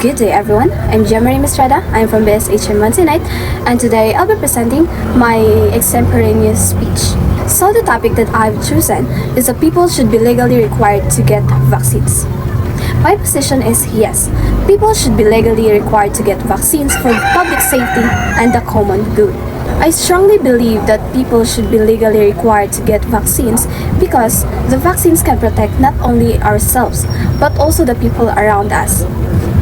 Good day everyone, I'm Gemmarie Mistrada, I'm from BSHM Wednesday night, and today I'll be presenting my extemporaneous speech. So the topic that I've chosen is that people should be legally required to get vaccines. My position is yes, people should be legally required to get vaccines for public safety and the common good. I strongly believe that people should be legally required to get vaccines because the vaccines can protect not only ourselves but also the people around us.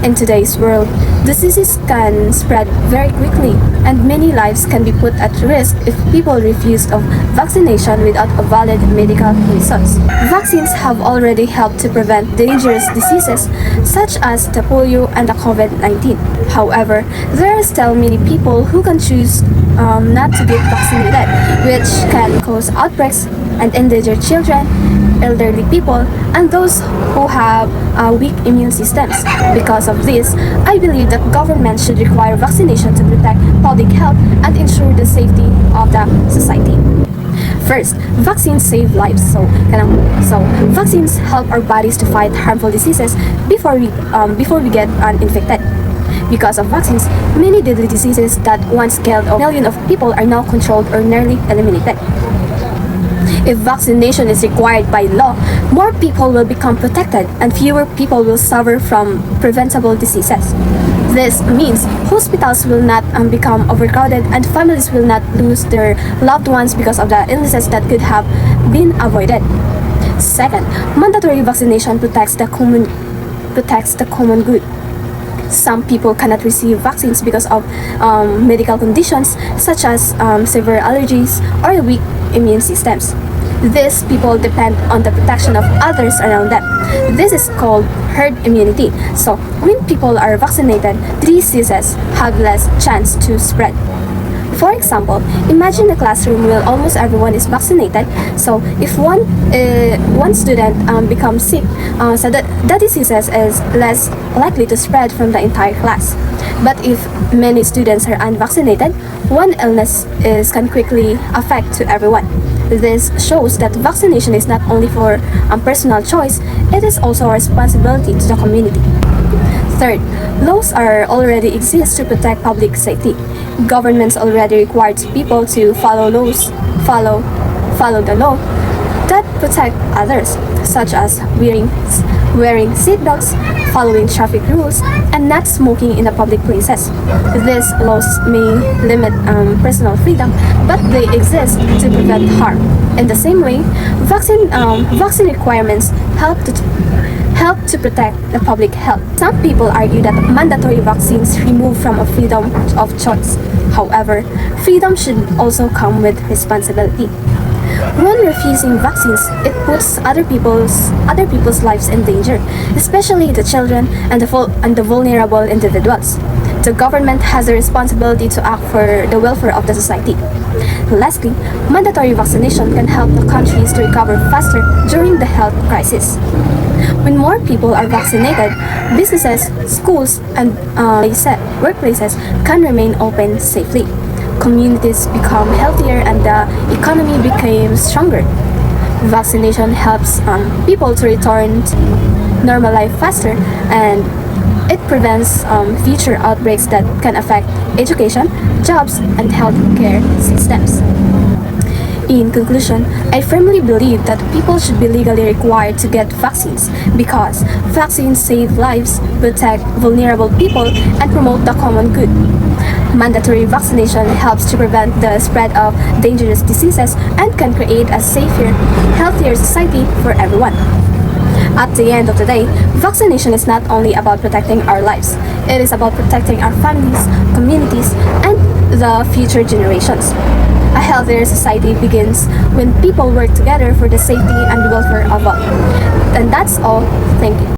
In today's world, diseases can spread very quickly and many lives can be put at risk if people refuse of vaccination without a valid medical reasons. Vaccines have already helped to prevent dangerous diseases such as the polio and the COVID-19. However, there are still many people who can choose not to get vaccinated, which can cause outbreaks and endanger children, elderly people, and those who have weak immune systems. Because of this, I believe that government should require vaccination to protect public health and ensure the safety of the society. First, vaccines save lives. So vaccines help our bodies to fight harmful diseases before we get infected. Because of vaccines, many deadly diseases that once killed millions of people are now controlled or nearly eliminated. If vaccination is required by law, more people will become protected and fewer people will suffer from preventable diseases. This means hospitals will not become overcrowded and families will not lose their loved ones because of the illnesses that could have been avoided. Second, mandatory vaccination protects the common good. Some people cannot receive vaccines because of medical conditions such as severe allergies or weak immune systems. These people depend on the protection of others around them. This is called herd immunity. So when people are vaccinated, diseases have less chance to spread. For example, imagine a classroom where almost everyone is vaccinated. So if one student becomes sick, so that diseases is less likely to spread from the entire class. But if many students are unvaccinated, one illness can quickly affect to everyone. This shows that vaccination is not only for personal choice, it is also a responsibility to the community. Third, laws already exist to protect public safety. Governments already require people to follow the law that protect others, such as wearing seatbelts, following traffic rules, and not smoking in the public places. These laws may limit personal freedom, but they exist to prevent harm. In the same way, vaccine requirements help to protect the public health. Some people argue that mandatory vaccines remove from a freedom of choice. However, freedom should also come with responsibility. When refusing vaccines, it puts other people's lives in danger, especially the children and the vulnerable individuals. The government has a responsibility to act for the welfare of the society. Lastly, mandatory vaccination can help the countries to recover faster during the health crisis. When more people are vaccinated, businesses, schools, and workplaces can remain open safely. Communities become healthier and the economy becomes stronger. Vaccination helps people to return to normal life faster, and it prevents future outbreaks that can affect education, jobs, and healthcare systems. In conclusion, I firmly believe that people should be legally required to get vaccines because vaccines save lives, protect vulnerable people, and promote the common good. Mandatory vaccination helps to prevent the spread of dangerous diseases and can create a safer, healthier society for everyone. At the end of the day, vaccination is not only about protecting our lives, it is about protecting our families, communities, and the future generations. A healthier society begins when people work together for the safety and welfare of all. And that's all. Thank you.